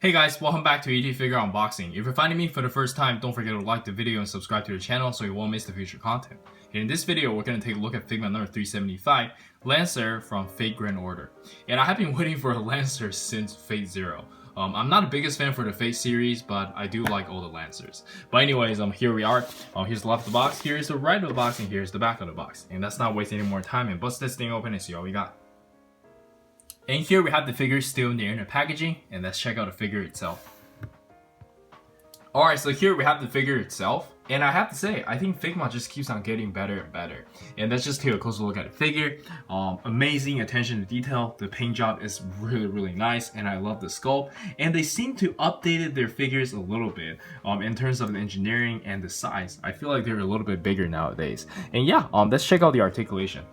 Hey guys, welcome back to ET Figure Unboxing. If you're finding me for the first time, don't forget to like the video and subscribe to the channel so you won't miss the future content. And in this video, we're going to take a look at Figma number 375, Lancer from Fate Grand Order. And I have been waiting for a Lancer since Fate Zero. I'm not the biggest fan for the Fate series, but I do like all the Lancers. But anyways, here we are. Here's the left of the box, here's the right of the box, and here's the back of the box. And let's not waste any more time and bust this thing open and see what we got. And here we have the figure still in the inner packaging, and let's check out the figure itself. Alright, so here we have the figure itself, and I have to say, I think Figma just keeps on getting better and better. And let's just take a closer look at the figure. Amazing attention to detail, the paint job is really nice, and I love the sculpt. And they seem to updated their figures a little bit in terms of the engineering and the size. I feel like they're a little bit bigger nowadays. And yeah, let's check out the articulation.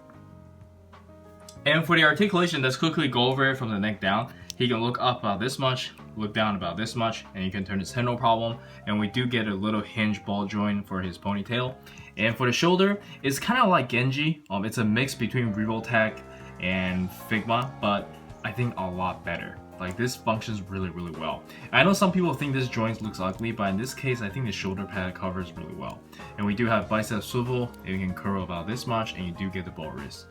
And for the articulation, let's quickly go over it from the neck down. He can look up about this much, look down about this much, and you can turn his head no problem. And we do get a little hinge ball joint for his ponytail. And for the shoulder, it's kind of like Genji. It's a mix between Revoltech and Figma, but I think a lot better. Like, this functions really well. I know some people think this joint looks ugly, but in this case, I think the shoulder pad covers really well. And we do have bicep swivel, and you can curl about this much, and you do get the ball wrist.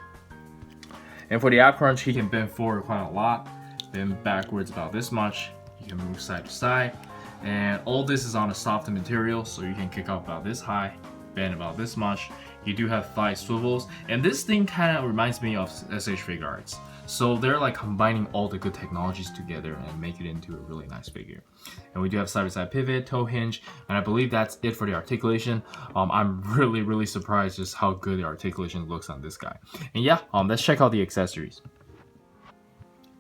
And for the ab crunch, he can bend forward quite a lot, bend backwards about this much. You can move side to side. And all this is on a soft material, so you can kick up about this high, bend about this much. You do have thigh swivels. And this thing kind of reminds me of SH Figure Arts. So they're like combining all the good technologies together and make it into a really nice figure. And we do have side-by-side pivot, toe hinge, and I believe that's it for the articulation. I'm really surprised just how good the articulation looks on this guy. And yeah, let's check out the accessories.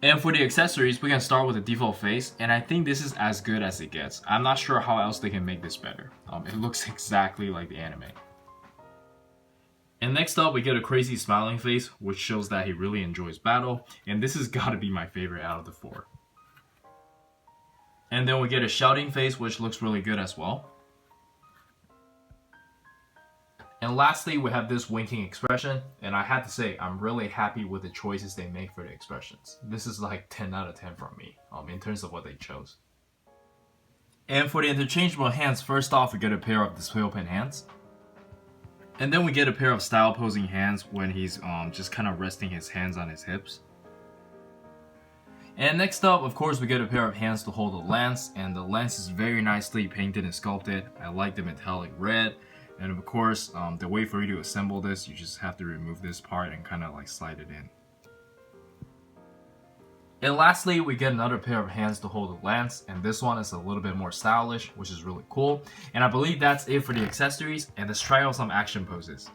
And for the accessories, we can start with the default face, and I think this is as good as it gets. I'm not sure how else they can make this better. It looks exactly like the anime. And next up, we get a crazy smiling face, which shows that he really enjoys battle, and this has got to be my favorite out of the four. And then we get a shouting face, which looks really good as well. And lastly, we have this winking expression, and I had to say, I'm really happy with the choices they make for the expressions. This is like 10 out of 10 from me, in terms of what they chose. And for the interchangeable hands, first off, we get a pair of display open hands. And then we get a pair of style posing hands when he's just kind of resting his hands on his hips. And next up, of course, we get a pair of hands to hold the lance, and the lance is very nicely painted and sculpted. I like the metallic red. And of course, the way for you to assemble this, you just have to remove this part and kind of like slide it in. And lastly, we get another pair of hands to hold the lance, and this one is a little bit more stylish, which is really cool. And I believe that's it for the accessories, and let's try out some action poses.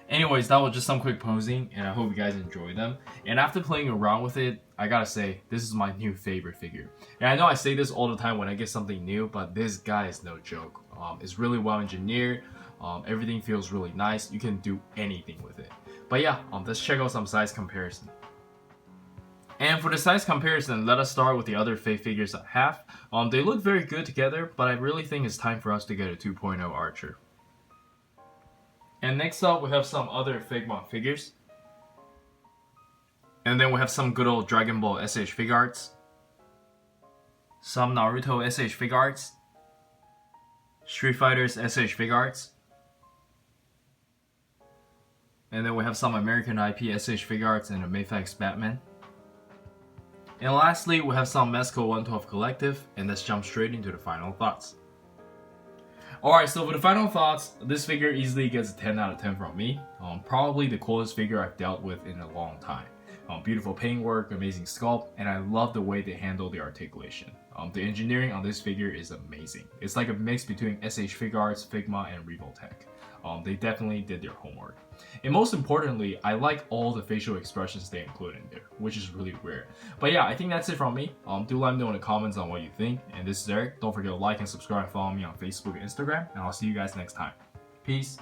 Anyways, that was just some quick posing, and I hope you guys enjoyed them. And after playing around with it, I gotta say, this is my new favorite figure. And I know I say this all the time when I get something new, but this guy is no joke. It's really well engineered, everything feels really nice, you can do anything with it. But yeah, let's check out some size comparison. And for the size comparison, let us start with the other Fate figures I have. They look very good together, but I really think it's time for us to get a 2.0 Archer. And next up, we have some other Figma figures. And then we have some good old Dragon Ball SH Figure Arts. Some Naruto SH Figure Arts. Street Fighter's SH Figure Arts. And then we have some American IP SH Figuarts and a Mayfax Batman. And lastly, we have some Mesco 112 Collective, and let's jump straight into the final thoughts. Alright, so for the final thoughts, this figure easily gets a 10 out of 10 from me. Probably the coolest figure I've dealt with in a long time. Beautiful paintwork, amazing sculpt, and I love the way they handle the articulation. The engineering on this figure is amazing. It's like a mix between SH Figuarts, Figma, and Revoltech. They definitely did their homework. And most importantly, I like all the facial expressions they include in there, which is really weird. But yeah, I think that's it from me. Do let me know in the comments on what you think. And this is Eric. Don't forget to like and subscribe and follow me on Facebook and Instagram. And I'll see you guys next time. Peace.